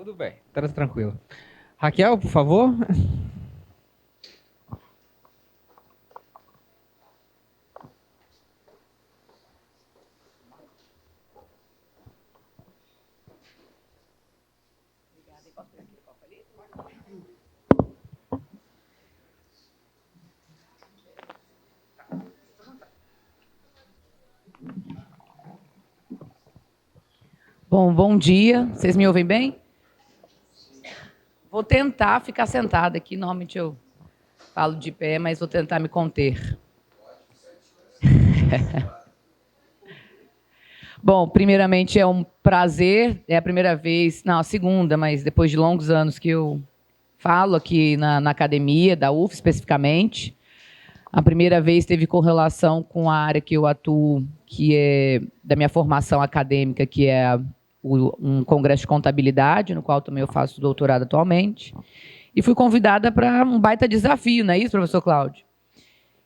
Tudo bem, tá tranquilo. Raquel, por favor. Bom dia. Vocês me ouvem bem? Vou tentar ficar sentada aqui. Normalmente eu falo de pé, mas vou tentar me conter. Bom, primeiramente é um prazer. É a primeira vez, não, a segunda, mas depois de longos anos que eu falo aqui na academia, da UF especificamente. A primeira vez teve correlação com a área que eu atuo, que é da minha formação acadêmica, que é um congresso de contabilidade, no qual também eu faço doutorado atualmente. E fui convidada para um baita desafio, não é isso, professor Cláudio?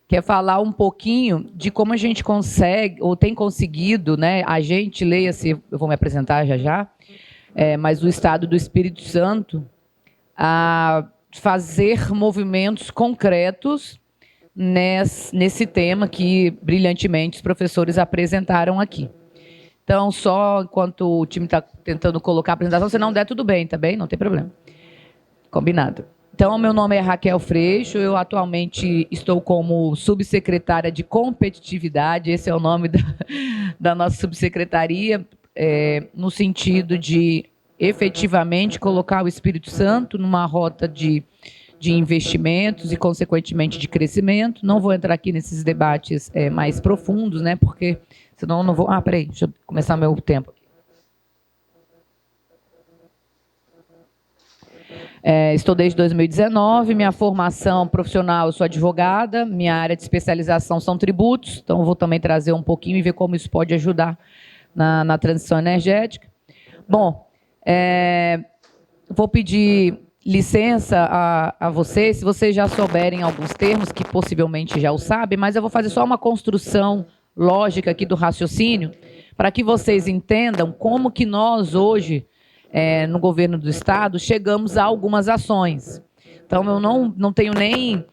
Que é falar um pouquinho de como a gente consegue, ou tem conseguido, né? A gente, leia-se, eu vou me apresentar já, mas o Estado do Espírito Santo, a fazer movimentos concretos nesse tema que, brilhantemente, os professores apresentaram aqui. Então, só enquanto o time está tentando colocar a apresentação, se não der, tudo bem, tá bem? Não tem problema. Combinado. Então, meu nome é Raquel Freixo, eu atualmente estou como subsecretária de competitividade, esse é o nome da nossa subsecretaria, no sentido de efetivamente colocar o Espírito Santo numa rota de investimentos e, consequentemente, de crescimento. Não vou entrar aqui nesses debates mais profundos, né, porque senão eu não vou... peraí, deixa eu começar meu tempo. Estou desde 2019, minha formação profissional, eu sou advogada, minha área de especialização são tributos, então eu vou também trazer um pouquinho e ver como isso pode ajudar na transição energética. Bom, vou pedir licença a vocês, se vocês já souberem alguns termos, que possivelmente já o sabem, mas eu vou fazer só uma construção lógica aqui do raciocínio, para que vocês entendam como que nós hoje, no governo do Estado, chegamos a algumas ações. Então, eu não tenho nem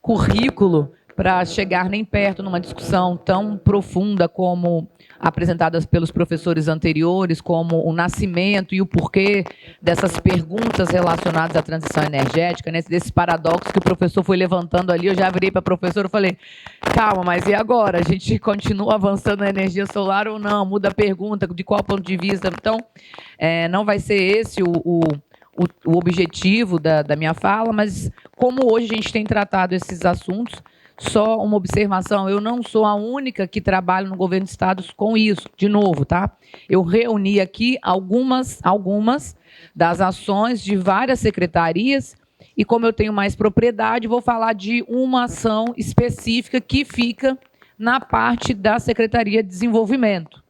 currículo para chegar nem perto numa discussão tão profunda como apresentadas pelos professores anteriores, como o nascimento e o porquê dessas perguntas relacionadas à transição energética, né? Desses paradoxos que o professor foi levantando ali. Eu já virei para a professora e falei, calma, mas e agora? A gente continua avançando na energia solar ou não? Muda a pergunta, de qual ponto de vista? Então, não vai ser esse o objetivo da minha fala, mas como hoje a gente tem tratado esses assuntos, só uma observação, eu não sou a única que trabalha no governo do Estado com isso, de novo, tá? Eu reuni aqui algumas das ações de várias secretarias e, como eu tenho mais propriedade, vou falar de uma ação específica que fica na parte da Secretaria de Desenvolvimento.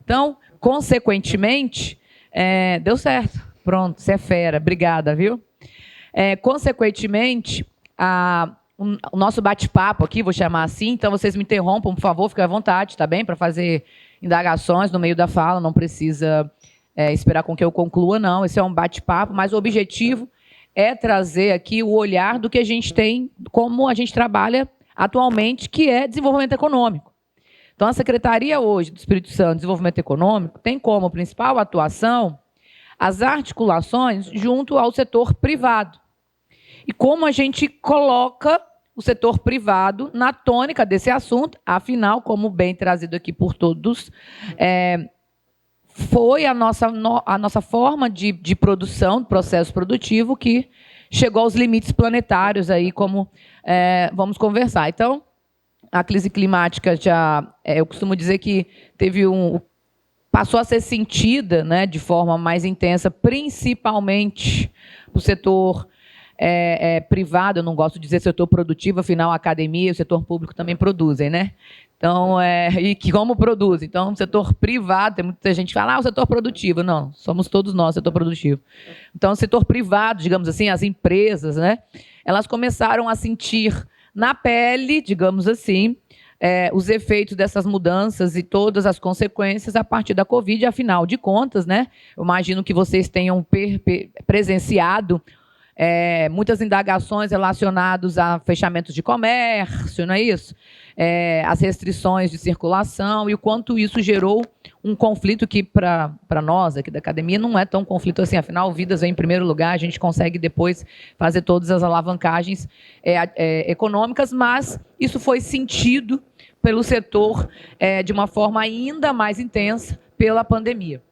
Então, consequentemente, deu certo. Pronto, você é fera. Obrigada, viu? Consequentemente, o nosso bate-papo aqui, vou chamar assim, então vocês me interrompam, por favor, fiquem à vontade, tá bem? Para fazer indagações no meio da fala, não precisa esperar com que eu conclua, não. Esse é um bate-papo, mas o objetivo é trazer aqui o olhar do que a gente tem, como a gente trabalha atualmente, que é desenvolvimento econômico. Então, a Secretaria hoje do Espírito Santo de Desenvolvimento Econômico tem como principal atuação as articulações junto ao setor privado. E como a gente coloca o setor privado na tônica desse assunto, afinal, como bem trazido aqui por todos, foi a nossa forma de produção, processo produtivo, que chegou aos limites planetários, aí, como vamos conversar. Então, a crise climática eu costumo dizer que passou a ser sentida, né, de forma mais intensa, principalmente no setor privado. Eu não gosto de dizer setor produtivo, afinal, a academia e o setor público também produzem, né? Então, e que como produz? Então, o setor privado, tem muita gente que fala, o setor produtivo. Não, somos todos nós, setor produtivo. Então, o setor privado, digamos assim, as empresas, né, elas começaram a sentir na pele, digamos assim, os efeitos dessas mudanças e todas as consequências a partir da Covid. Afinal de contas, né, eu imagino que vocês tenham presenciado muitas indagações relacionadas a fechamentos de comércio, não é isso? As restrições de circulação e o quanto isso gerou um conflito que, para nós aqui da academia, não é tão conflito assim. Afinal, vidas vem em primeiro lugar, a gente consegue depois fazer todas as alavancagens econômicas, mas isso foi sentido pelo setor de uma forma ainda mais intensa pela pandemia.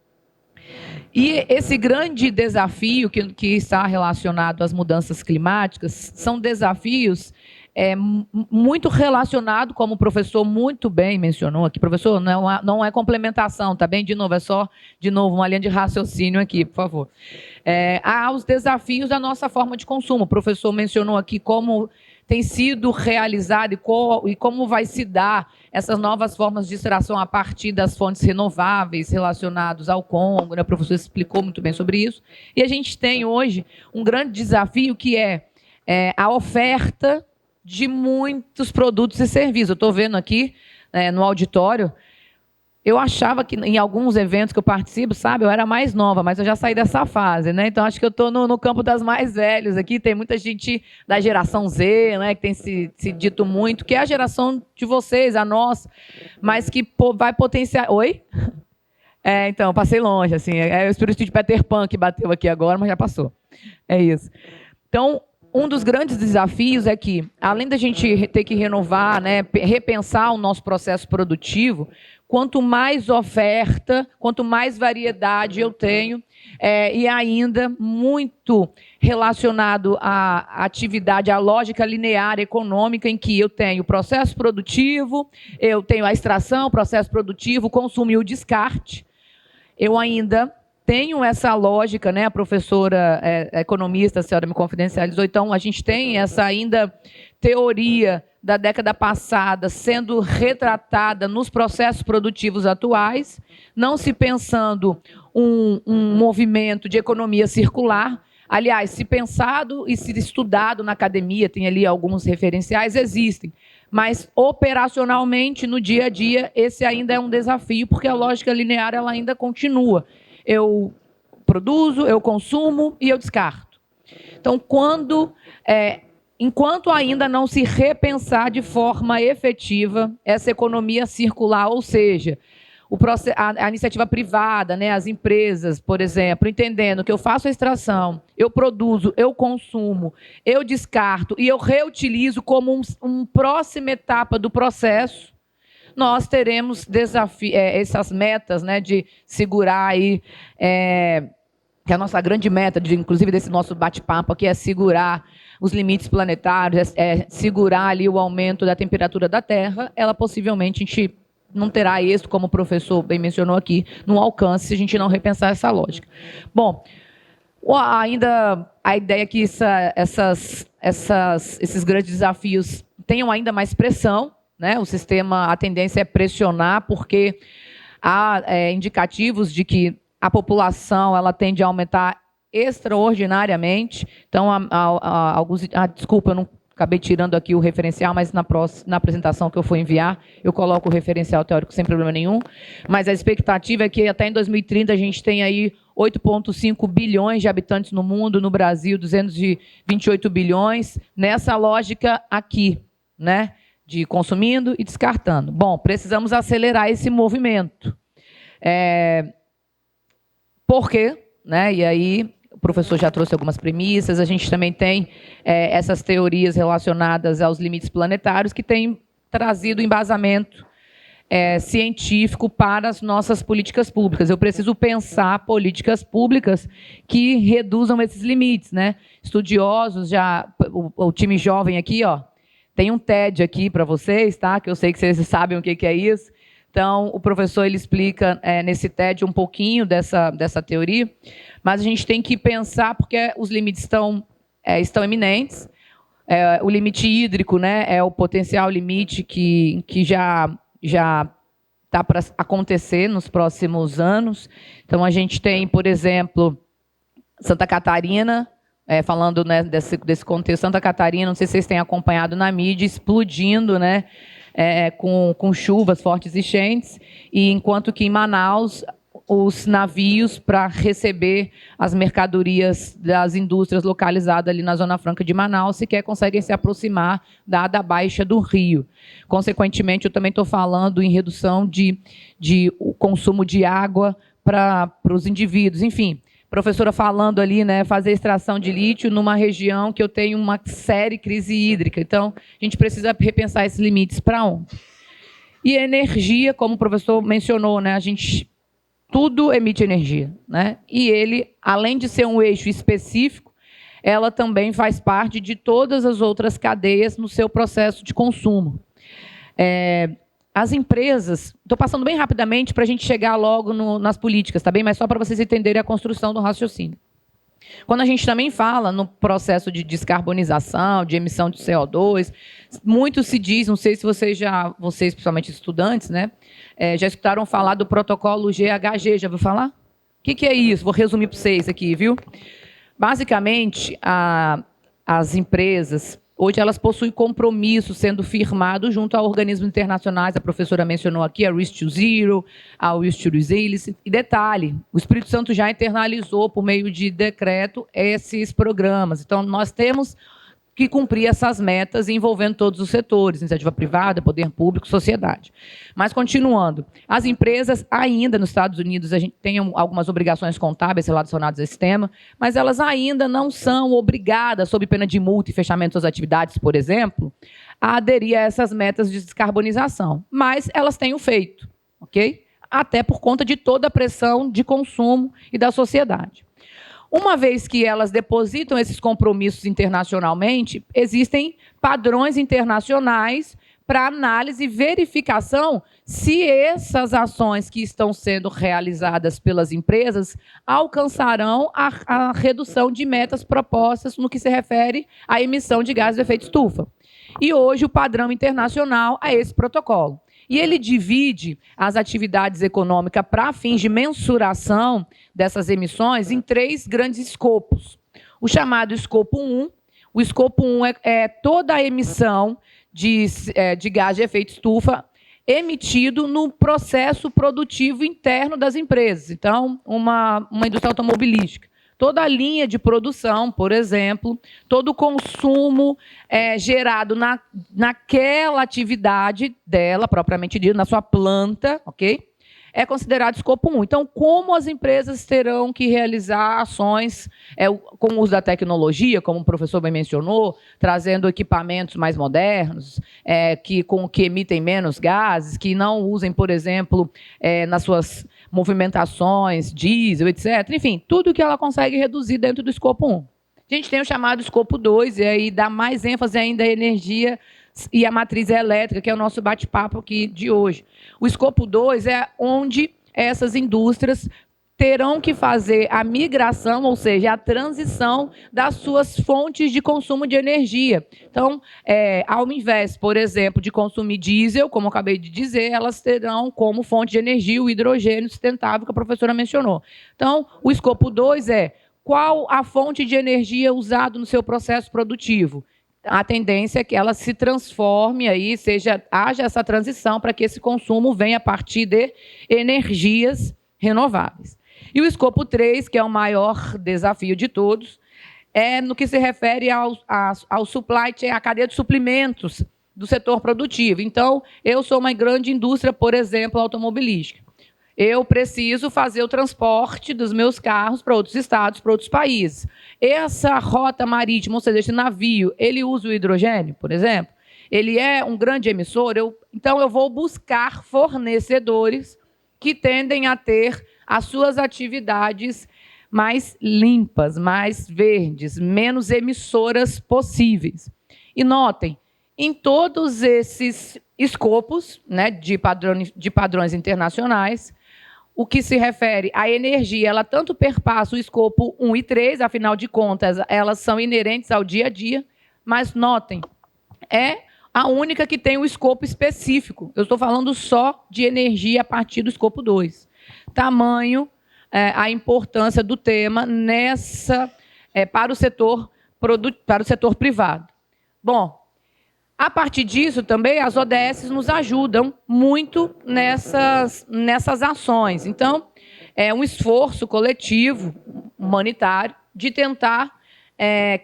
E esse grande desafio que está relacionado às mudanças climáticas são desafios muito relacionados, como o professor muito bem mencionou aqui. Professor, não é complementação, tá bem? De novo, é só, uma linha de raciocínio aqui, por favor. Há os desafios da nossa forma de consumo. O professor mencionou aqui como tem sido realizado e como vai se dar essas novas formas de extração a partir das fontes renováveis relacionadas ao Congo, né? O professor explicou muito bem sobre isso. E a gente tem hoje um grande desafio que é a oferta de muitos produtos e serviços. Eu estou vendo aqui no auditório, eu achava que em alguns eventos que eu participo, sabe, eu era mais nova, mas eu já saí dessa fase, né? Então acho que eu estou no campo das mais velhas aqui. Tem muita gente da geração Z, né, que tem se dito muito, que é a geração de vocês, a nossa, mas que vai potenciar. Oi? Então, passei longe, assim. É o espírito de Peter Pan que bateu aqui agora, mas já passou. É isso. Então, um dos grandes desafios é que, além da gente ter que renovar, né, repensar o nosso processo produtivo, quanto mais oferta, quanto mais variedade eu tenho, e ainda muito relacionado à atividade, à lógica linear econômica, em que eu tenho o processo produtivo, eu tenho a extração, o processo produtivo, o consumo e o descarte, eu ainda tenho essa lógica, né? A professora economista, a senhora me confidencializou, então a gente tem essa ainda teoria da década passada sendo retratada nos processos produtivos atuais, não se pensando um movimento de economia circular. Aliás, se pensado e se estudado na academia, tem ali alguns referenciais, existem, mas operacionalmente, no dia a dia, esse ainda é um desafio, porque a lógica linear ela ainda continua. Eu produzo, eu consumo e eu descarto. Então, enquanto ainda não se repensar de forma efetiva essa economia circular, ou seja, a iniciativa privada, né, as empresas, por exemplo, entendendo que eu faço a extração, eu produzo, eu consumo, eu descarto e eu reutilizo como uma próxima etapa do processo, nós teremos essas metas, né, de segurar aí, que é a nossa grande meta, inclusive desse nosso bate-papo aqui, é segurar os limites planetários, segurar ali o aumento da temperatura da Terra. Ela possivelmente a gente não terá êxito, como o professor bem mencionou aqui, no alcance, se a gente não repensar essa lógica. Bom, ainda a ideia é que esses grandes desafios tenham ainda mais pressão, né? O sistema, a tendência é pressionar, porque há indicativos de que a população ela tende a aumentar extraordinariamente. Então, desculpa, eu não acabei tirando aqui o referencial, mas na apresentação que eu for enviar, eu coloco o referencial teórico sem problema nenhum. Mas a expectativa é que até em 2030 a gente tenha aí 8,5 bilhões de habitantes no mundo, no Brasil 228 bilhões, nessa lógica aqui, né? De consumindo e descartando. Bom, precisamos acelerar esse movimento. Por quê? Né? E aí, o professor já trouxe algumas premissas, a gente também tem essas teorias relacionadas aos limites planetários que têm trazido embasamento científico para as nossas políticas públicas. Eu preciso pensar políticas públicas que reduzam esses limites, né? Estudiosos, o time jovem aqui, ó, tem um TED aqui para vocês, tá? Que eu sei que vocês sabem o que é isso. Então, o professor ele explica nesse TED um pouquinho dessa teoria, mas a gente tem que pensar porque os limites estão iminentes. O limite hídrico, né, é o potencial limite que já está para acontecer nos próximos anos. Então, a gente tem, por exemplo, Santa Catarina, falando, né, desse contexto, Santa Catarina, não sei se vocês têm acompanhado na mídia, explodindo, né, com chuvas fortes e enchentes, e enquanto que em Manaus os navios para receber as mercadorias das indústrias localizadas ali na Zona Franca de Manaus sequer conseguem se aproximar dada a baixa do rio. Consequentemente, eu também estou falando em redução de o consumo de água para os indivíduos. Enfim, professora falando ali, né, fazer extração de lítio numa região que eu tenho uma séria crise hídrica. Então, a gente precisa repensar esses limites para onde? E a energia, como o professor mencionou, né, a gente... tudo emite energia, né? E ele, além de ser um eixo específico, ela também faz parte de todas as outras cadeias no seu processo de consumo. As empresas... Estou passando bem rapidamente para a gente chegar logo nas políticas, tá bem? Mas só para vocês entenderem a construção do raciocínio. Quando a gente também fala no processo de descarbonização, de emissão de CO2, muito se diz, não sei se vocês, principalmente estudantes, né, já escutaram falar do protocolo GHG, já ouviu falar? O que é isso? Vou resumir para vocês aqui, viu? Basicamente, as empresas, hoje elas possuem compromissos sendo firmados junto a organismos internacionais, a professora mencionou aqui, a Risk to Zero, a Risk to Resilience. E detalhe, o Espírito Santo já internalizou, por meio de decreto, esses programas. Então, nós temos que cumprir essas metas envolvendo todos os setores, iniciativa privada, poder público, sociedade. Mas, continuando, as empresas ainda, nos Estados Unidos, a gente tem algumas obrigações contábeis relacionadas a esse tema, mas elas ainda não são obrigadas, sob pena de multa e fechamento das atividades, por exemplo, a aderir a essas metas de descarbonização. Mas elas têm o feito, ok? Até por conta de toda a pressão de consumo e da sociedade. Uma vez que elas depositam esses compromissos internacionalmente, existem padrões internacionais para análise e verificação se essas ações que estão sendo realizadas pelas empresas alcançarão a redução de metas propostas no que se refere à emissão de gases de efeito estufa. E hoje o padrão internacional é esse protocolo. E ele divide as atividades econômicas para fins de mensuração dessas emissões em 3 grandes escopos. O chamado escopo 1. O escopo 1 é toda a emissão de gás de efeito estufa emitido no processo produtivo interno das empresas. Então, uma indústria automobilística. Toda a linha de produção, por exemplo, todo o consumo gerado naquela atividade dela, propriamente dita, na sua planta, ok? É considerado escopo 1. Então, como as empresas terão que realizar ações com o uso da tecnologia, como o professor bem mencionou, trazendo equipamentos mais modernos, que emitem menos gases, que não usem, por exemplo, nas suas movimentações, diesel, etc. Enfim, tudo que ela consegue reduzir dentro do escopo 1. A gente tem o chamado escopo 2, e aí dá mais ênfase ainda à energia e à matriz elétrica, que é o nosso bate-papo aqui de hoje. O escopo 2 é onde essas indústrias terão que fazer a migração, ou seja, a transição das suas fontes de consumo de energia. Então, ao invés, por exemplo, de consumir diesel, como eu acabei de dizer, elas terão como fonte de energia o hidrogênio sustentável que a professora mencionou. Então, o escopo 2 é qual a fonte de energia usada no seu processo produtivo. A tendência é que ela se transforme aí, haja essa transição para que esse consumo venha a partir de energias renováveis. E o escopo 3, que é o maior desafio de todos, é no que se refere ao supply chain, à cadeia de suprimentos do setor produtivo. Então, eu sou uma grande indústria, por exemplo, automobilística. Eu preciso fazer o transporte dos meus carros para outros estados, para outros países. Essa rota marítima, ou seja, esse navio, ele usa o hidrogênio, por exemplo? Ele é um grande emissor? Então, eu vou buscar fornecedores que tendem a ter as suas atividades mais limpas, mais verdes, menos emissoras possíveis. E notem, em todos esses escopos, né, de padrões internacionais, o que se refere à energia, ela tanto perpassa o escopo 1 e 3, afinal de contas, elas são inerentes ao dia a dia, mas notem, é a única que tem o escopo específico. Eu estou falando só de energia a partir do escopo 2. Tamanho, a importância do tema para o setor privado. Bom, A partir disso, também, as ODS nos ajudam muito nessas ações. Então, é um esforço coletivo, humanitário, de tentar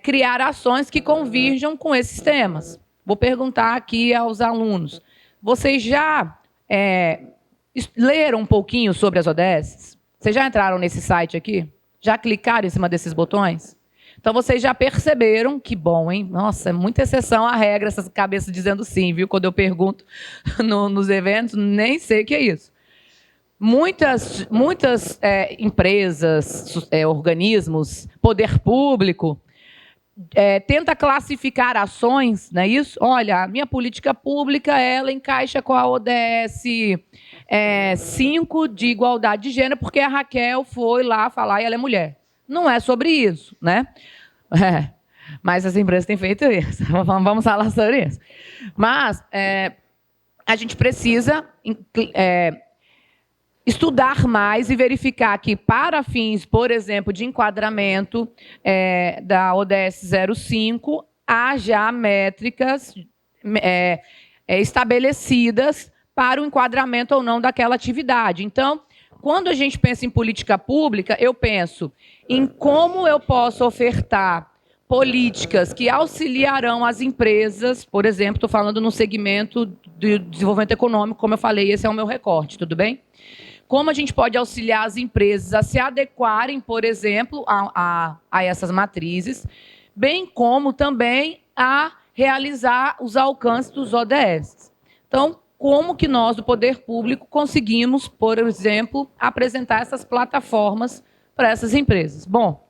criar ações que convirjam com esses temas. Vou perguntar aqui aos alunos. Vocês já leram um pouquinho sobre as ODS? Vocês já entraram nesse site aqui? Já clicaram em cima desses botões? Então, vocês já perceberam que bom, hein? Nossa, é muita exceção à regra, essas cabeças dizendo sim, viu? Quando eu pergunto nos eventos, nem sei o que é isso. Muitas empresas, organismos, poder público, tenta classificar ações, não é isso? Olha, a minha política pública, ela encaixa com a ODS 5 de igualdade de gênero, porque a Raquel foi lá falar e ela é mulher. Não é sobre isso, né? Mas as empresas têm feito isso. Vamos falar sobre isso. Mas a gente precisa estudar mais e verificar que, para fins, por exemplo, de enquadramento da ODS 05, há já métricas estabelecidas para o enquadramento ou não daquela atividade. Então, quando a gente pensa em política pública, eu penso em como eu posso ofertar políticas que auxiliarão as empresas, por exemplo, estou falando no segmento do desenvolvimento econômico, como eu falei, esse é o meu recorte, tudo bem? Como a gente pode auxiliar as empresas a se adequarem, por exemplo, a essas matrizes, bem como também a realizar os alcances dos ODS. Então, como que nós, do poder público, conseguimos, por exemplo, apresentar essas plataformas para essas empresas? Bom,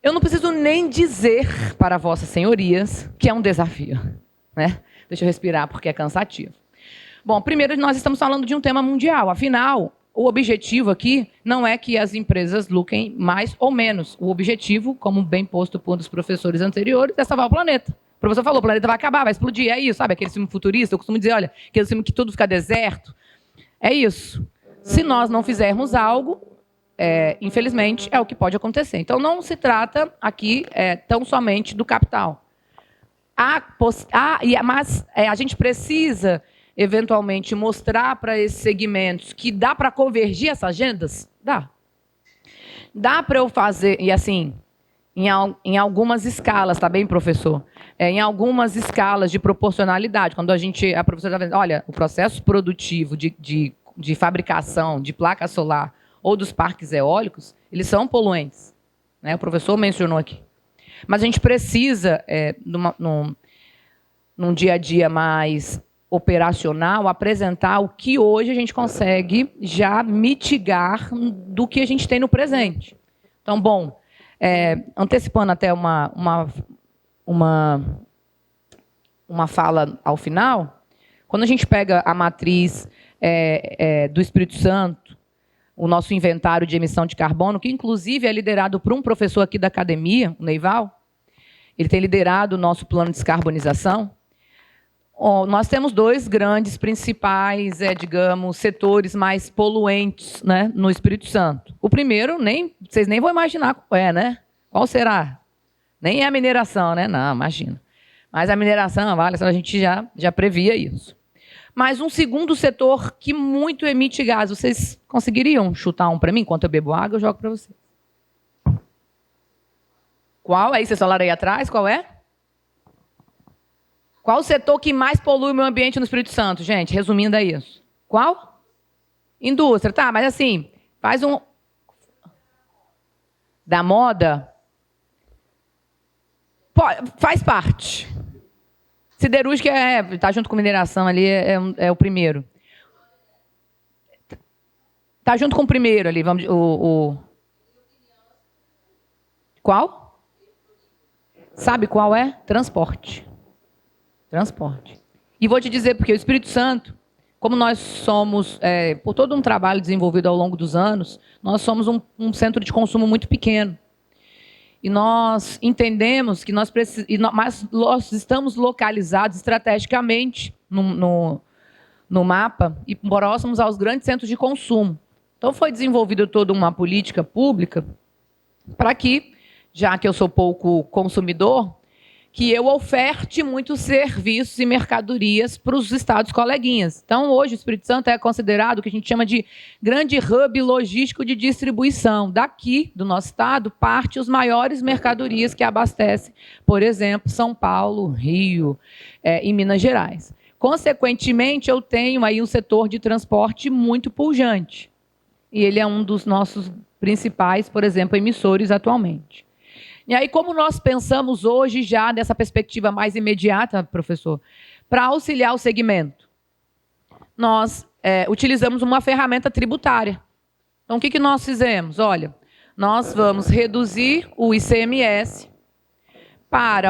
eu não preciso nem dizer para vossas senhorias que é um desafio, né? Deixa eu respirar, porque é cansativo. Bom, primeiro, nós estamos falando de um tema mundial. Afinal, o objetivo aqui não é que as empresas lucrem mais ou menos. O objetivo, como bem posto por um dos professores anteriores, é salvar o planeta. O professor falou, o planeta vai acabar, vai explodir. É isso, sabe? Aquele filme futurista, eu costumo dizer, olha, aquele filme que tudo fica deserto. É isso. Se nós não fizermos algo, infelizmente, é o que pode acontecer. Então, não se trata aqui tão somente do capital. Mas a gente precisa, eventualmente, mostrar para esses segmentos que dá para convergir essas agendas? Dá. Dá para eu fazer, e assim, em algumas escalas, tá bem, professor? Em algumas escalas de proporcionalidade. Quando a professora está dizendo, olha, o processo produtivo de fabricação de placa solar ou dos parques eólicos, eles são poluentes, né? O professor mencionou aqui. Mas a gente precisa, num dia a dia mais operacional, apresentar o que hoje a gente consegue já mitigar do que a gente tem no presente. Então, bom, antecipando até uma fala ao final, quando a gente pega a matriz do Espírito Santo, o nosso inventário de emissão de carbono, que inclusive é liderado por um professor aqui da academia, o Neival, ele tem liderado o nosso plano de descarbonização. Nós temos dois grandes principais, digamos, setores mais poluentes, né, no Espírito Santo. O primeiro, vocês nem vão imaginar qual é, né? Qual será? Nem é a mineração, né? Não, imagina. Mas a mineração, vale, a gente já previa isso. Mas um segundo setor que muito emite gás. Vocês conseguiriam chutar um para mim? Enquanto eu bebo água, eu jogo para vocês. Qual? Aí vocês falaram aí atrás, qual é? Qual o setor que mais polui o meio ambiente no Espírito Santo, gente? Resumindo é isso. Qual? Indústria. Tá, mas assim, faz um... Da moda? Faz parte. Siderúrgica está junto com mineração ali, é o primeiro. Está junto com o primeiro ali. Qual? Sabe qual é? Transporte. Transporte. E vou te dizer, porque o Espírito Santo, como nós somos, por todo um trabalho desenvolvido ao longo dos anos, nós somos um centro de consumo muito pequeno. E nós entendemos que nós estamos localizados estrategicamente no mapa e próximos aos grandes centros de consumo. Então, foi desenvolvida toda uma política pública para que, já que eu sou pouco consumidor, que eu oferte muitos serviços e mercadorias para os estados coleguinhas. Então, hoje, o Espírito Santo é considerado o que a gente chama de grande hub logístico de distribuição. Daqui, do nosso estado, parte os maiores mercadorias que abastecem, por exemplo, São Paulo, Rio e Minas Gerais. Consequentemente, eu tenho aí um setor de transporte muito pujante. E ele é um dos nossos principais, por exemplo, emissores atualmente. E aí, como nós pensamos hoje já nessa perspectiva mais imediata, professor, para auxiliar o segmento? Nós utilizamos uma ferramenta tributária. Então, o que nós fizemos? Olha, nós vamos reduzir o ICMS para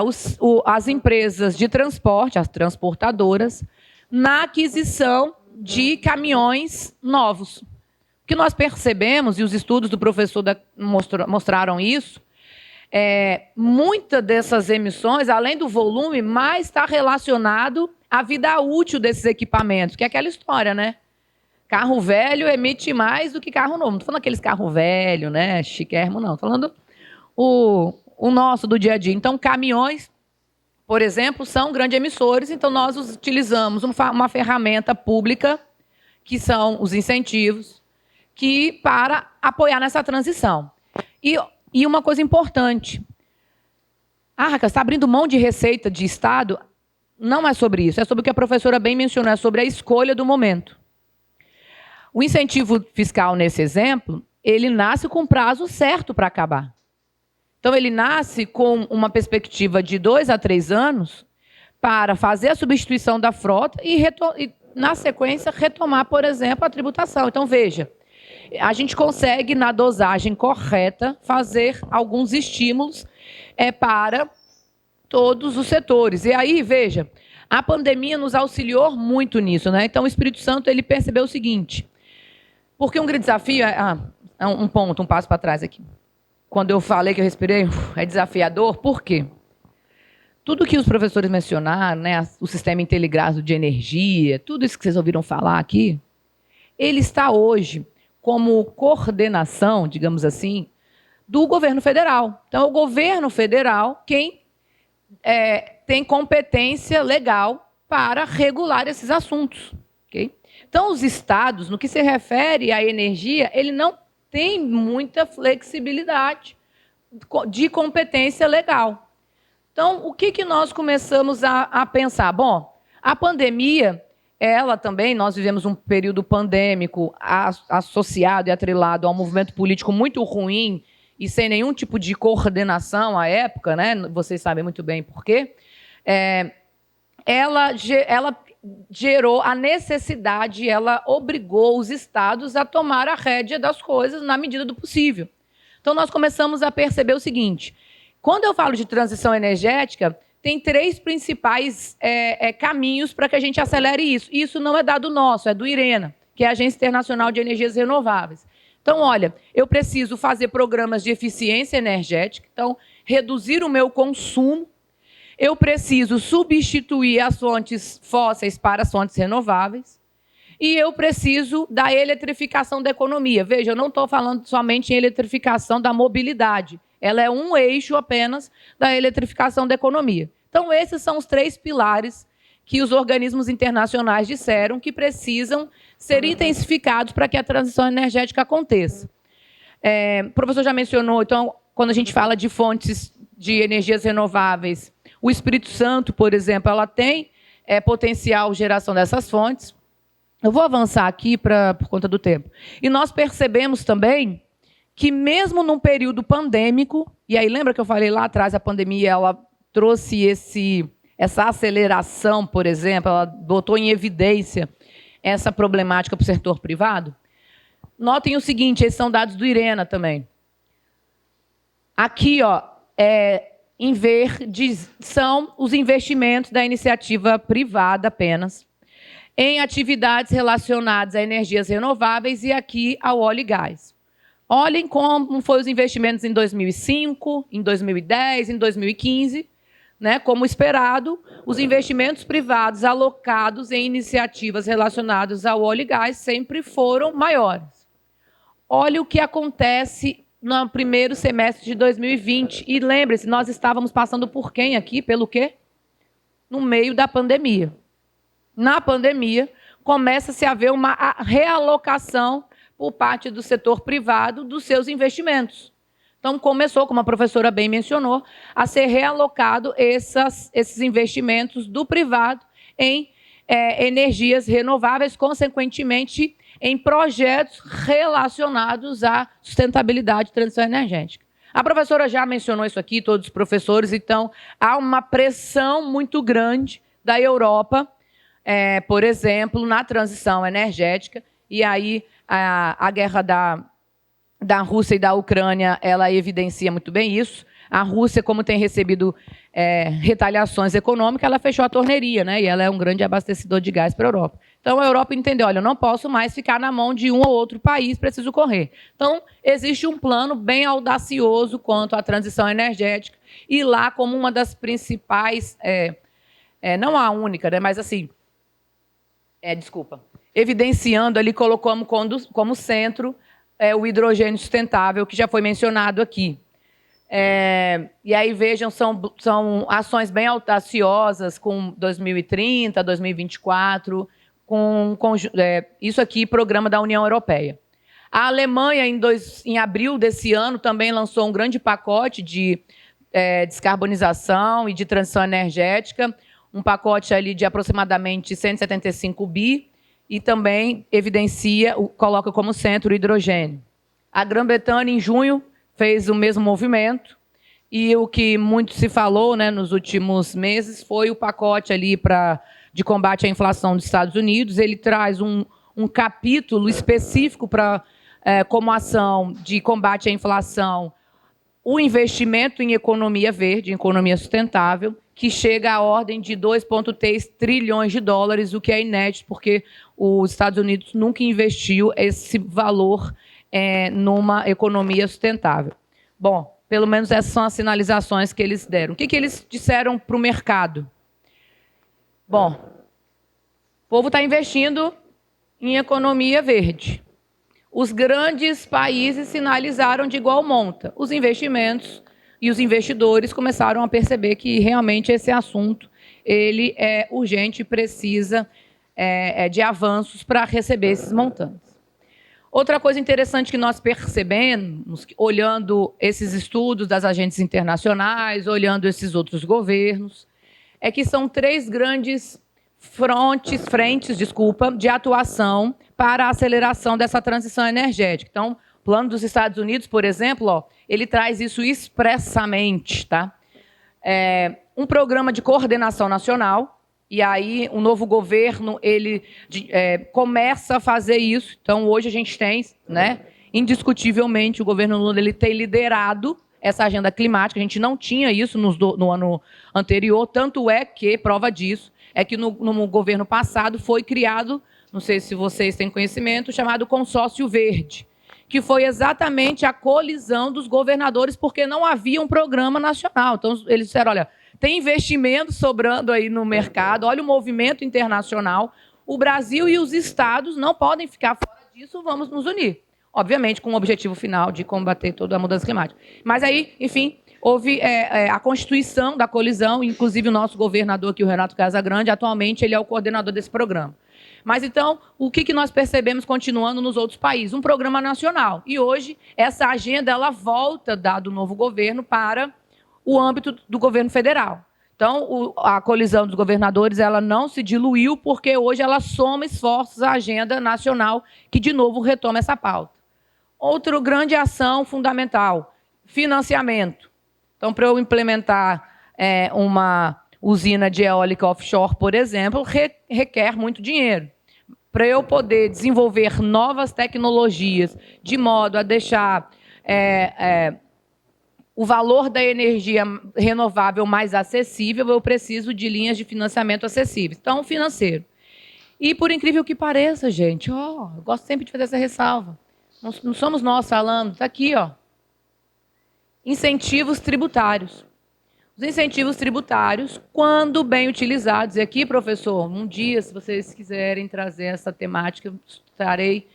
as empresas de transporte, as transportadoras, na aquisição de caminhões novos. O que nós percebemos, e os estudos do professor mostraram isso, muitas dessas emissões, além do volume, mais está relacionado à vida útil desses equipamentos, que é aquela história, né? Carro velho emite mais do que carro novo. Não estou falando aqueles carro velho, né? Chiquérrimo, não. Estou falando o nosso do dia a dia. Então, caminhões, por exemplo, são grandes emissores, então nós utilizamos uma ferramenta pública, que são os incentivos, para apoiar nessa transição. E uma coisa importante, Raquel, você está abrindo mão de receita de Estado? Não é sobre isso, é sobre o que a professora bem mencionou, é sobre a escolha do momento. O incentivo fiscal, nesse exemplo, ele nasce com prazo certo para acabar. Então, ele nasce com uma perspectiva de 2 a 3 anos para fazer a substituição da frota e na sequência, retomar, por exemplo, a tributação. Então, veja, a gente consegue, na dosagem correta, fazer alguns estímulos para todos os setores. E aí, veja, a pandemia nos auxiliou muito nisso, né? Então, o Espírito Santo ele percebeu o seguinte, porque um grande desafio... um passo para trás aqui. Quando eu falei que eu respirei, é desafiador, por quê? Tudo que os professores mencionaram, né, o sistema integrado de energia, tudo isso que vocês ouviram falar aqui, ele está hoje como coordenação, digamos assim, do governo federal. Então, é o governo federal quem tem competência legal para regular esses assuntos. Okay? Então, os estados, no que se refere à energia, ele não tem muita flexibilidade de competência legal. Então, o que nós começamos a pensar? Bom, a pandemia... ela também, nós vivemos um período pandêmico associado e atrelado a um movimento político muito ruim e sem nenhum tipo de coordenação à época, né? Vocês sabem muito bem por quê. Ela gerou a necessidade, ela obrigou os estados a tomar a rédea das coisas na medida do possível. Então, nós começamos a perceber o seguinte, quando eu falo de transição energética, tem 3 principais caminhos para que a gente acelere isso. Isso não é dado nosso, é do IRENA, que é a Agência Internacional de Energias Renováveis. Então, olha, eu preciso fazer programas de eficiência energética, então, reduzir o meu consumo, eu preciso substituir as fontes fósseis para as fontes renováveis, e eu preciso da eletrificação da economia. Veja, eu não estou falando somente em eletrificação da mobilidade, ela é um eixo apenas da eletrificação da economia. Então, esses são os 3 pilares que os organismos internacionais disseram que precisam ser intensificados para que a transição energética aconteça. O professor já mencionou, então, quando a gente fala de fontes de energias renováveis, o Espírito Santo, por exemplo, ela tem potencial geração dessas fontes. Eu vou avançar aqui por conta do tempo. E nós percebemos também que mesmo num período pandêmico, e aí lembra que eu falei lá atrás, a pandemia ela trouxe essa aceleração, por exemplo, ela botou em evidência essa problemática para o setor privado? Notem o seguinte, esses são dados do IRENA também. Aqui, em verde, são os investimentos da iniciativa privada apenas, em atividades relacionadas a energias renováveis e aqui ao óleo e gás. Olhem como foram os investimentos em 2005, em 2010, em 2015, né? Como esperado, os investimentos privados alocados em iniciativas relacionadas ao óleo e gás sempre foram maiores. Olha o que acontece no primeiro semestre de 2020. E lembre-se, nós estávamos passando por quem aqui? Pelo quê? No meio da pandemia. Na pandemia, começa-se a haver uma realocação por parte do setor privado dos seus investimentos. Então, começou, como a professora bem mencionou, a ser realocado esses investimentos do privado em energias renováveis, consequentemente, em projetos relacionados à sustentabilidade e transição energética. A professora já mencionou isso aqui, todos os professores, então há uma pressão muito grande da Europa, por exemplo, na transição energética, e aí a guerra da Rússia e da Ucrânia, ela evidencia muito bem isso. A Rússia, como tem recebido retaliações econômicas, ela fechou a torneiria, né? E ela é um grande abastecedor de gás para a Europa. Então, a Europa entendeu, olha, eu não posso mais ficar na mão de um ou outro país, preciso correr. Então, existe um plano bem audacioso quanto à transição energética, e lá, como uma das principais, não a única, né? Mas assim, evidenciando ali, colocamos como centro o hidrogênio sustentável, que já foi mencionado aqui. E aí, vejam, são ações bem audaciosas, com 2030, 2024, isso aqui, programa da União Europeia. A Alemanha, em abril desse ano, também lançou um grande pacote de descarbonização e de transição energética, um pacote ali de aproximadamente 175 bi, e também coloca como centro o hidrogênio. A Grã-Bretanha, em junho, fez o mesmo movimento, e o que muito se falou, né, nos últimos meses foi o pacote ali de combate à inflação dos Estados Unidos. Ele traz um capítulo específico como ação de combate à inflação, o investimento em economia verde, em economia sustentável, que chega à ordem de 2,3 trilhões de dólares, o que é inédito, porque os Estados Unidos nunca investiu esse valor numa economia sustentável. Bom, pelo menos essas são as sinalizações que eles deram. O que eles disseram para o mercado? Bom, o povo está investindo em economia verde. Os grandes países sinalizaram de igual monta. Os investimentos e os investidores começaram a perceber que realmente esse assunto ele é urgente e precisa de avanços para receber esses montantes. Outra coisa interessante que nós percebemos, olhando esses estudos das agências internacionais, olhando esses outros governos, é que são 3 grandes frentes de atuação para a aceleração dessa transição energética. Então, o plano dos Estados Unidos, por exemplo, ele traz isso expressamente, tá? Um programa de coordenação nacional. E aí, o novo governo, ele começa a fazer isso. Então, hoje a gente tem, né, indiscutivelmente, o governo Lula ele tem liderado essa agenda climática. A gente não tinha isso no ano anterior, tanto é que, prova disso, é que no governo passado foi criado, não sei se vocês têm conhecimento, chamado Consórcio Verde, que foi exatamente a colisão dos governadores, porque não havia um programa nacional. Então, eles disseram, olha, tem investimento sobrando aí no mercado, olha o movimento internacional, o Brasil e os estados não podem ficar fora disso, vamos nos unir. Obviamente, com o objetivo final de combater toda a mudança climática. Mas aí, enfim, houve a constituição da colisão, inclusive o nosso governador aqui, o Renato Casagrande, atualmente ele é o coordenador desse programa. Mas, então, o que nós percebemos continuando nos outros países? Um programa nacional. E hoje, essa agenda ela volta, dado o novo governo, para o âmbito do governo federal. Então, a colisão dos governadores ela não se diluiu, porque hoje ela soma esforços à agenda nacional, que, de novo, retoma essa pauta. Outra grande ação fundamental, financiamento. Então, para eu implementar uma usina de eólica offshore, por exemplo, requer muito dinheiro. Para eu poder desenvolver novas tecnologias, de modo a deixar o valor da energia renovável mais acessível, eu preciso de linhas de financiamento acessíveis. Então, financeiro. E, por incrível que pareça, gente, eu gosto sempre de fazer essa ressalva. Não somos nós falando, está aqui, incentivos tributários. Os incentivos tributários, quando bem utilizados, e aqui, professor, um dia, se vocês quiserem trazer essa temática, estarei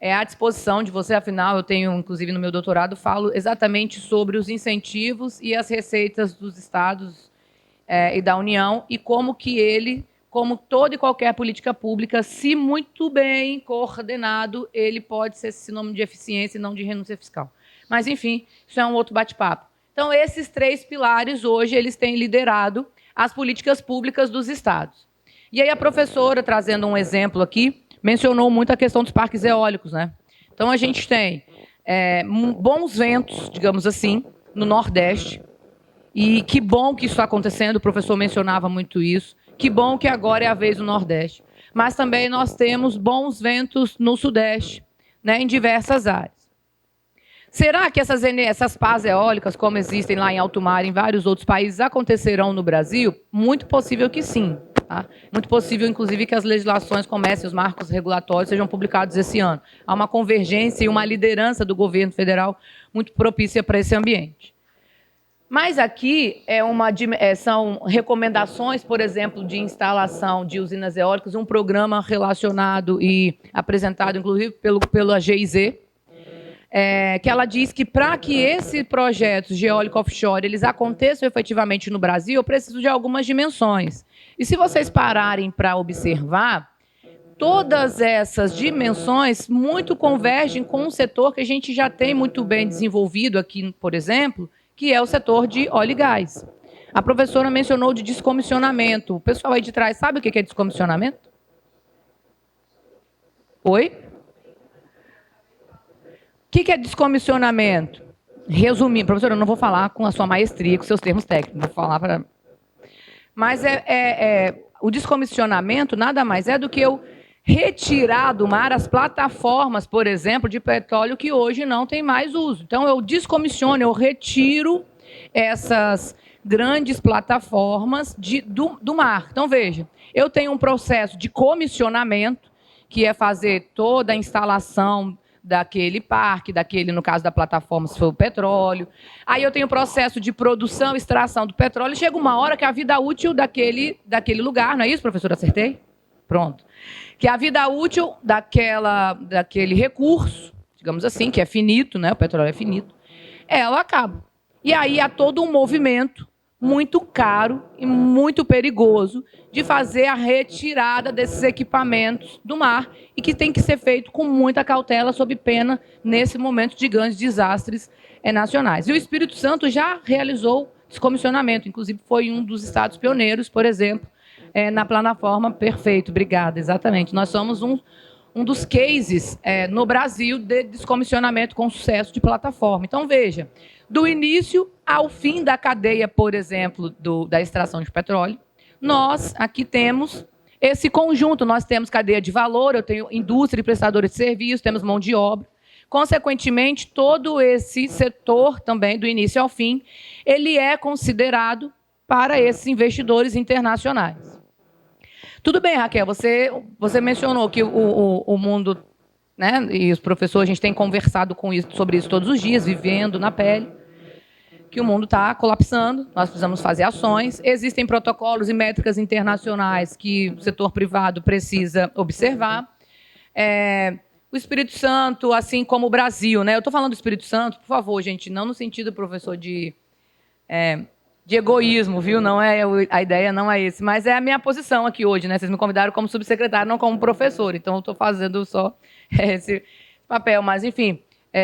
é à disposição de você, afinal, eu tenho, inclusive no meu doutorado, falo exatamente sobre os incentivos e as receitas dos estados e da União, e como que ele, como toda e qualquer política pública, se muito bem coordenado, ele pode ser sinônimo de eficiência e não de renúncia fiscal. Mas, enfim, isso é um outro bate-papo. Então, esses 3 pilares, hoje, eles têm liderado as políticas públicas dos estados. E aí a professora, trazendo um exemplo aqui, mencionou muito a questão dos parques eólicos, né? Então, a gente tem bons ventos, digamos assim, no Nordeste, e que bom que isso está acontecendo, o professor mencionava muito isso, que bom que agora é a vez do Nordeste. Mas também nós temos bons ventos no Sudeste, né, em diversas áreas. Será que essas pás eólicas, como existem lá em alto mar, em vários outros países, acontecerão no Brasil? Muito possível que sim. Tá? Muito possível, inclusive, que as legislações comecem, os marcos regulatórios sejam publicados esse ano. Há uma convergência e uma liderança do governo federal muito propícia para esse ambiente. Mas aqui são recomendações, por exemplo, de instalação de usinas eólicas, um programa relacionado e apresentado, inclusive, pela GIZ, que ela diz que para que esses projetos de eólica offshore eles aconteçam efetivamente no Brasil, eu preciso de algumas dimensões. E se vocês pararem para observar, todas essas dimensões muito convergem com um setor que a gente já tem muito bem desenvolvido aqui, por exemplo, que é o setor de óleo e gás. A professora mencionou de descomissionamento. O pessoal aí de trás sabe o que é descomissionamento? Oi? O que é descomissionamento? Resumindo, professora, eu não vou falar com a sua maestria, com seus termos técnicos, vou falar para... Mas o descomissionamento nada mais é do que eu retirar do mar as plataformas, por exemplo, de petróleo que hoje não tem mais uso. Então, eu descomissiono, eu retiro essas grandes plataformas do mar. Então, veja, eu tenho um processo de comissionamento, que é fazer toda a instalação daquele parque, no caso da plataforma, se for o petróleo. Aí eu tenho o processo de produção e extração do petróleo, e chega uma hora que a vida útil daquele lugar, não é isso, professor? Acertei? Pronto. Que a vida útil daquele recurso, digamos assim, que é finito, né? O petróleo é finito, ela acaba. E aí há todo um movimento muito caro e muito perigoso de fazer a retirada desses equipamentos do mar e que tem que ser feito com muita cautela, sob pena, nesse momento de grandes desastres nacionais. E o Espírito Santo já realizou descomissionamento, inclusive foi um dos estados pioneiros, por exemplo, na plataforma. Perfeito, obrigada, exatamente. Nós somos um dos cases no Brasil de descomissionamento com sucesso de plataforma. Então, veja, do início ao fim da cadeia, por exemplo, da extração de petróleo, nós aqui temos esse conjunto. Nós temos cadeia de valor, eu tenho indústria e prestadores de serviços, temos mão de obra. Consequentemente, todo esse setor também, do início ao fim, ele é considerado para esses investidores internacionais. Tudo bem, Raquel, você mencionou que o mundo, né, e os professores, a gente tem conversado sobre isso todos os dias, vivendo na pele, que o mundo está colapsando, nós precisamos fazer ações, existem protocolos e métricas internacionais que o setor privado precisa observar. O Espírito Santo, assim como o Brasil, né? Eu estou falando do Espírito Santo, por favor, gente, não no sentido, professor, de egoísmo, viu? Não a ideia não é esse, mas é a minha posição aqui hoje, né? Vocês me convidaram como subsecretário, não como professor, então eu estou fazendo só esse papel, mas enfim,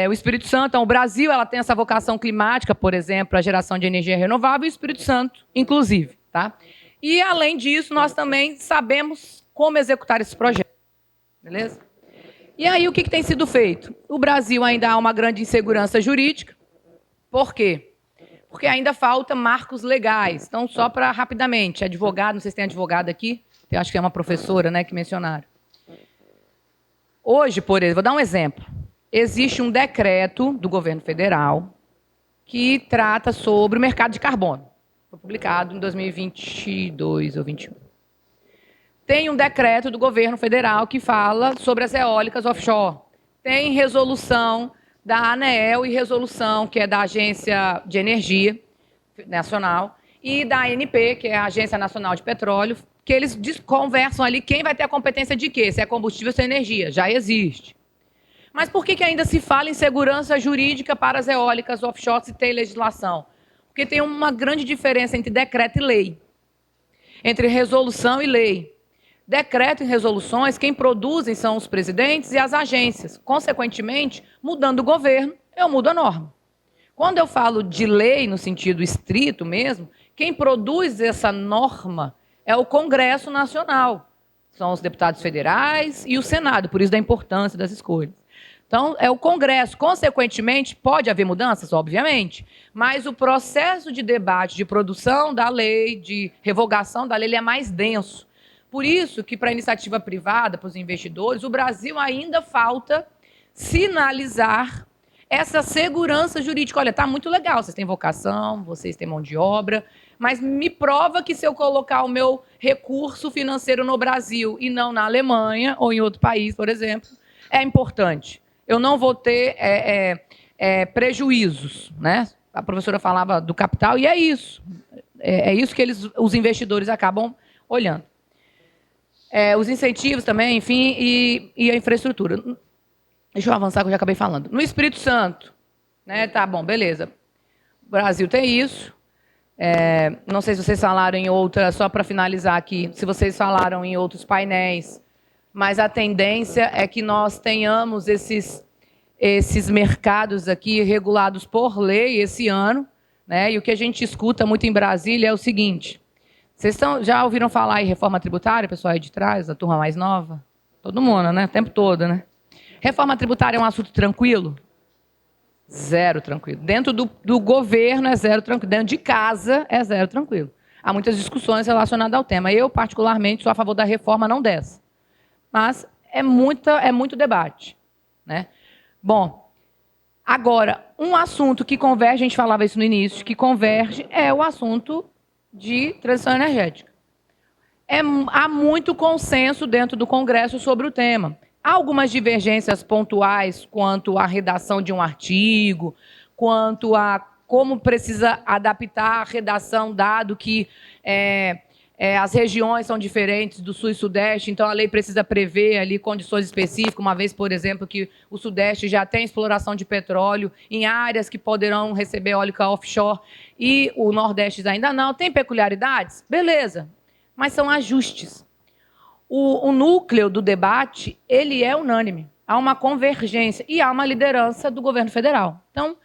o Espírito Santo, então, o Brasil, ela tem essa vocação climática, por exemplo, a geração de energia renovável, e o Espírito Santo, inclusive, tá? E além disso, nós também sabemos como executar esse projeto, beleza? E aí, o que tem sido feito? O Brasil ainda há uma grande insegurança jurídica. Por quê? Porque ainda falta marcos legais. Então, só para rapidamente, advogado, não sei se tem advogado aqui, eu acho que é uma professora, né, que mencionaram. Hoje, por exemplo, vou dar um exemplo. Existe um decreto do governo federal que trata sobre o mercado de carbono. Foi publicado em 2022 ou 2021. Tem um decreto do governo federal que fala sobre as eólicas offshore. Tem resolução da ANEEL e resolução, que é da Agência de Energia Nacional, e da ANP, que é a Agência Nacional de Petróleo, que eles conversam ali quem vai ter a competência de quê? Se é combustível ou se é energia. Já existe. Mas por que ainda se fala em segurança jurídica para as eólicas offshore se tem legislação? Porque tem uma grande diferença entre decreto e lei, entre resolução e lei. Decreto e resoluções, quem produzem são os presidentes e as agências. Consequentemente, mudando o governo, eu mudo a norma. Quando eu falo de lei, no sentido estrito mesmo, quem produz essa norma é o Congresso Nacional. São os deputados federais e o Senado, por isso da importância das escolhas. Então, é o Congresso. Consequentemente, pode haver mudanças? Obviamente. Mas o processo de debate, de produção da lei, de revogação da lei, ele é mais denso. Por isso que, para a iniciativa privada, para os investidores, o Brasil ainda falta sinalizar essa segurança jurídica. Olha, está muito legal, vocês têm vocação, vocês têm mão de obra, mas me prova que se eu colocar o meu recurso financeiro no Brasil e não na Alemanha ou em outro país, por exemplo, é importante. Eu não vou ter prejuízos, né? A professora falava do capital e é isso. É isso que os investidores acabam olhando. Os incentivos também, enfim, e a infraestrutura. Deixa eu avançar, que eu já acabei falando. No Espírito Santo, né? Tá bom, beleza. O Brasil tem isso. Não sei se vocês falaram em outra, só para finalizar aqui, se vocês falaram em outros painéis, mas a tendência é que nós tenhamos esses mercados aqui regulados por lei esse ano, né? E o que a gente escuta muito em Brasília é o seguinte: vocês já ouviram falar em reforma tributária, pessoal aí de trás, a turma mais nova? Todo mundo, né? O tempo todo, né? Reforma tributária é um assunto tranquilo? Zero tranquilo. Dentro do governo é zero tranquilo. Dentro de casa é zero tranquilo. Há muitas discussões relacionadas ao tema. Eu, particularmente, sou a favor da reforma, não dessa. Mas é muito debate, né? Bom, agora, um assunto que converge, a gente falava isso no início, que converge é o assunto de transição energética. Há muito consenso dentro do Congresso sobre o tema. Há algumas divergências pontuais quanto à redação de um artigo, quanto a como precisa adaptar a redação, dado que as regiões são diferentes do Sul e Sudeste, então a lei precisa prever ali condições específicas, uma vez, por exemplo, que o Sudeste já tem exploração de petróleo em áreas que poderão receber eólica offshore e o Nordeste ainda não. Tem peculiaridades? Beleza, mas são ajustes. O núcleo do debate, ele é unânime. Há uma convergência e há uma liderança do governo federal. Então,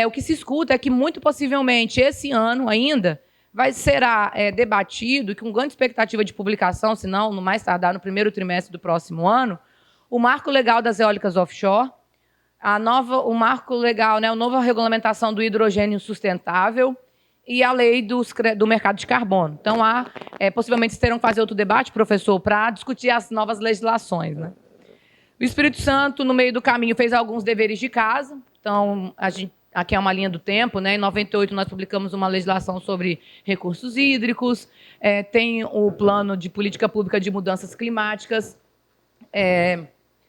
o que se escuta é que, muito possivelmente, esse ano ainda, será debatido, com grande expectativa de publicação, se não, no mais tardar, no primeiro trimestre do próximo ano, o marco legal das eólicas offshore, o marco legal, né, a nova regulamentação do hidrogênio sustentável e a lei do mercado de carbono. Então, possivelmente, terão que fazer outro debate, professor, para discutir as novas legislações, né? O Espírito Santo, no meio do caminho, fez alguns deveres de casa. Então, aqui é uma linha do tempo, né? Em 98, nós publicamos uma legislação sobre recursos hídricos, tem o plano de política pública de mudanças climáticas.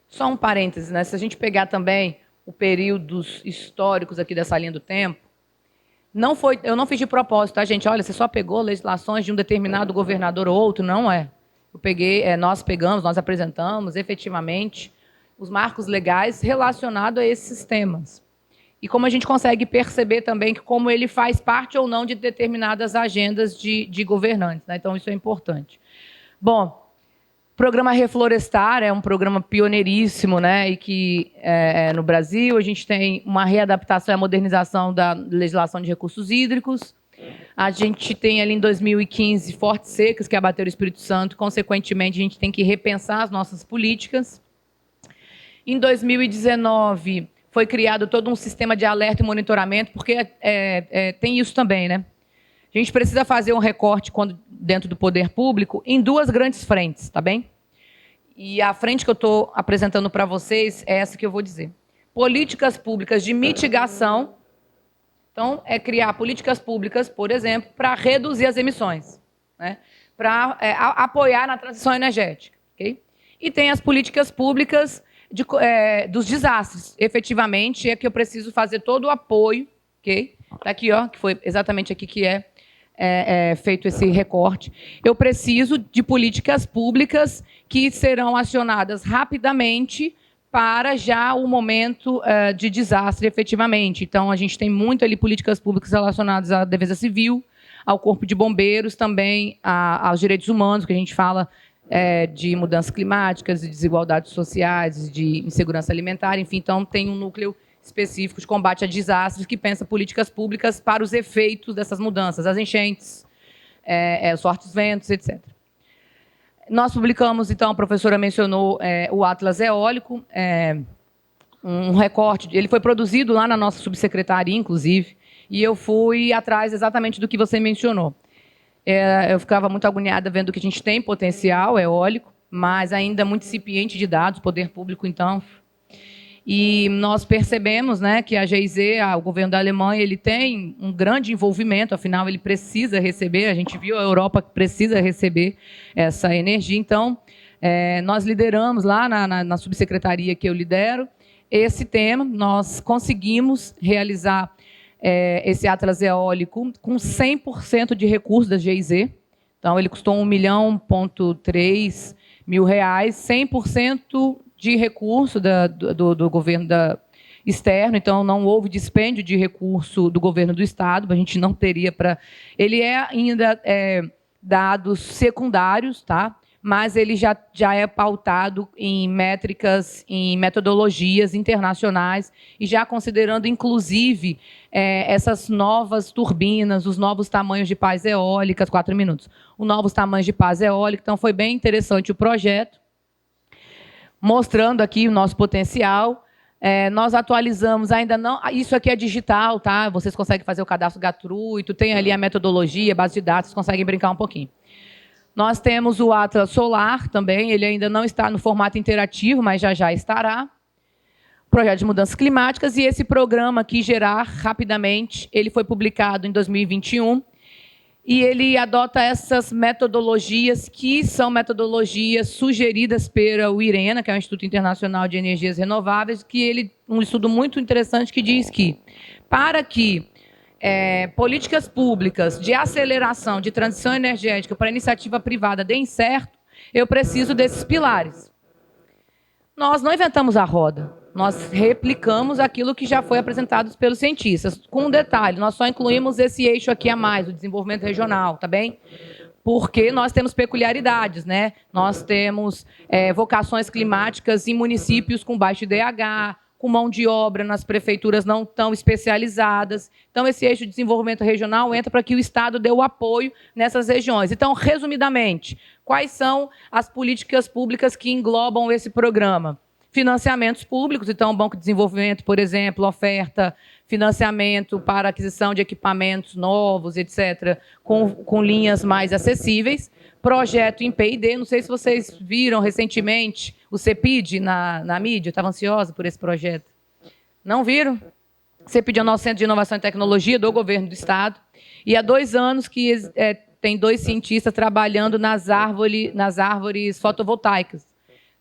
Só um parêntese, né? Se a gente pegar também os períodos históricos aqui dessa linha do tempo, eu não fiz de propósito, tá, gente? Olha, você só pegou legislações de um determinado governador ou outro, não é. Nós apresentamos, efetivamente, os marcos legais relacionados a esses temas. E como a gente consegue perceber também que como ele faz parte ou não de determinadas agendas de governantes, né? Então, isso é importante. Bom, o programa Reflorestar é um programa pioneiríssimo, né? E que no Brasil a gente tem uma readaptação e a modernização da legislação de recursos hídricos. A gente tem ali em 2015 fortes secas que abateram o Espírito Santo. Consequentemente, a gente tem que repensar as nossas políticas. Em 2019, foi criado todo um sistema de alerta e monitoramento, porque tem isso também, né? A gente precisa fazer um recorte dentro do poder público em duas grandes frentes, tá bem? E a frente que eu estou apresentando para vocês é essa que eu vou dizer. Políticas públicas de mitigação. Então, criar políticas públicas, por exemplo, para reduzir as emissões, né? Para apoiar na transição energética. Okay? E tem as políticas públicas dos desastres. Efetivamente, é que eu preciso fazer todo o apoio. Okay? Tá aqui, ó, que foi exatamente aqui que feito esse recorte. Eu preciso de políticas públicas que serão acionadas rapidamente para já o momento de desastre, efetivamente. Então, a gente tem muito ali políticas públicas relacionadas à defesa civil, ao corpo de bombeiros, também aos direitos humanos, que a gente fala de mudanças climáticas, de desigualdades sociais, de insegurança alimentar, enfim. Então, tem um núcleo específico de combate a desastres que pensa políticas públicas para os efeitos dessas mudanças, as enchentes, os fortes ventos, etc. Nós publicamos, então, a professora mencionou o Atlas Eólico, um recorte, ele foi produzido lá na nossa subsecretaria, inclusive, e eu fui atrás exatamente do que você mencionou. Eu ficava muito agoniada vendo que a gente tem potencial eólico, mas ainda muito incipiente de dados, poder público, então. E nós percebemos, né, que a GIZ, o governo da Alemanha, ele tem um grande envolvimento, afinal, ele precisa receber, a gente viu a Europa que precisa receber essa energia. Então, nós lideramos lá na subsecretaria que eu lidero esse tema, nós conseguimos realizar esse Atlas Eólico com 100% de recursos da GIZ. Então, ele custou R$1,3 milhão, 100% de recurso do governo externo, então não houve dispêndio de recurso do governo do Estado, a gente não teria para... Ele ainda dados secundários, tá? Mas ele já é pautado em métricas, em metodologias internacionais, e já considerando, inclusive, essas novas turbinas, os novos tamanhos de pás eólicas, 4 minutos, os novos tamanhos de pás eólica. Então, foi bem interessante o projeto, mostrando aqui o nosso potencial. Nós atualizamos, ainda não... Isso aqui é digital, tá? Vocês conseguem fazer o cadastro gratuito, tem ali a metodologia, base de dados, vocês conseguem brincar um pouquinho. Nós temos o Atlas Solar também, ele ainda não está no formato interativo, mas já estará. Projeto de mudanças climáticas, e esse programa aqui, Gerar Rapidamente, ele foi publicado em 2021, e ele adota essas metodologias, que são metodologias sugeridas pelo IRENA, que é o Instituto Internacional de Energias Renováveis, um estudo muito interessante que diz que, para que políticas públicas de aceleração de transição energética para a iniciativa privada deem certo, eu preciso desses pilares. Nós não inventamos a roda, nós replicamos aquilo que já foi apresentado pelos cientistas. Com um detalhe, nós só incluímos esse eixo aqui a mais, o desenvolvimento regional, tá bem? Porque nós temos peculiaridades, né? Nós temos vocações climáticas em municípios com baixo IDH, com mão de obra nas prefeituras não tão especializadas. Então, esse eixo de desenvolvimento regional entra para que o Estado dê o apoio nessas regiões. Então, resumidamente, quais são as políticas públicas que englobam esse programa? Financiamentos públicos, então, o Banco de Desenvolvimento, por exemplo, oferta financiamento para aquisição de equipamentos novos, etc., com linhas mais acessíveis. Projeto em P&D, não sei se vocês viram recentemente o CEPID na mídia, eu estava ansiosa por esse projeto. Não viram? CEPID é o nosso Centro de Inovação e Tecnologia do Governo do Estado, e há 2 anos que tem 2 cientistas trabalhando nas árvores fotovoltaicas.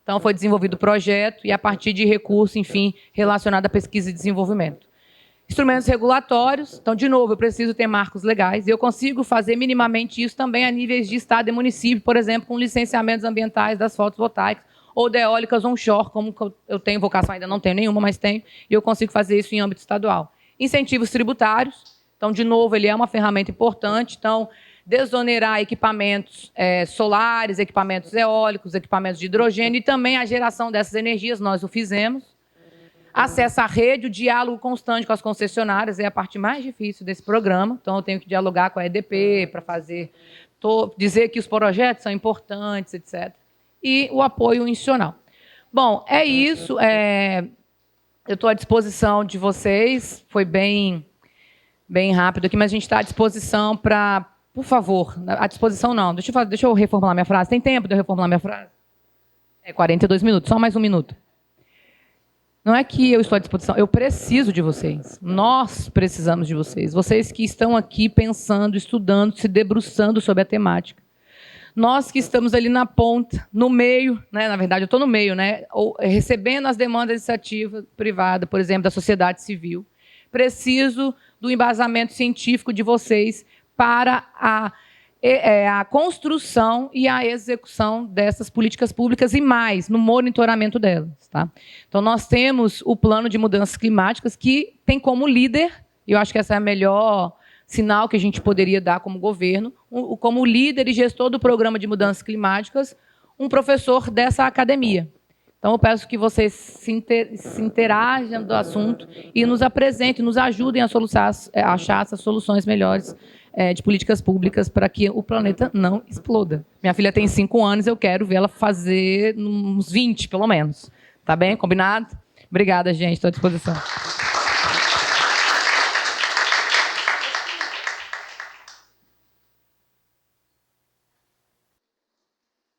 Então, foi desenvolvido o projeto, e a partir de recurso, enfim, relacionado à pesquisa e desenvolvimento. Instrumentos regulatórios, então, de novo, eu preciso ter marcos legais, e eu consigo fazer minimamente isso também a níveis de Estado e município, por exemplo, com licenciamentos ambientais das fotovoltaicas, ou de eólicas onshore, como eu tenho vocação, ainda não tenho nenhuma, mas tenho, e eu consigo fazer isso em âmbito estadual. Incentivos tributários, então, de novo, ele é uma ferramenta importante, então, desonerar equipamentos solares, equipamentos eólicos, equipamentos de hidrogênio, e também a geração dessas energias, nós o fizemos. Acesso à rede, o diálogo constante com as concessionárias é a parte mais difícil desse programa, então eu tenho que dialogar com a EDP para dizer que os projetos são importantes, etc. E o apoio institucional. Bom, é isso. Eu estou à disposição de vocês, foi bem rápido aqui, mas a gente está à disposição para... Por favor, à disposição não. Deixa eu reformular minha frase. Tem tempo de eu reformular minha frase? 42 minutos, só mais 1 minuto. Não é que eu estou à disposição, eu preciso de vocês. Nós precisamos de vocês. Vocês que estão aqui pensando, estudando, se debruçando sobre a temática. Nós que estamos ali na ponta, no meio, né? Na verdade, eu estou no meio, né? Recebendo as demandas da iniciativa privada, por exemplo, da sociedade civil. Preciso do embasamento científico de vocês para a construção e a execução dessas políticas públicas e mais, no monitoramento delas. Tá? Então, nós temos o plano de mudanças climáticas que tem como líder, e eu acho que essa é a melhor sinal que a gente poderia dar como governo, como líder e gestor do programa de mudanças climáticas, um professor dessa academia. Então, eu peço que vocês se interajam do assunto e nos apresentem, nos ajudem a achar essas soluções melhores de políticas públicas para que o planeta não exploda. Minha filha tem 5 anos, eu quero vê-la fazer uns 20, pelo menos. Tá bem? Combinado? Obrigada, gente. Estou à disposição.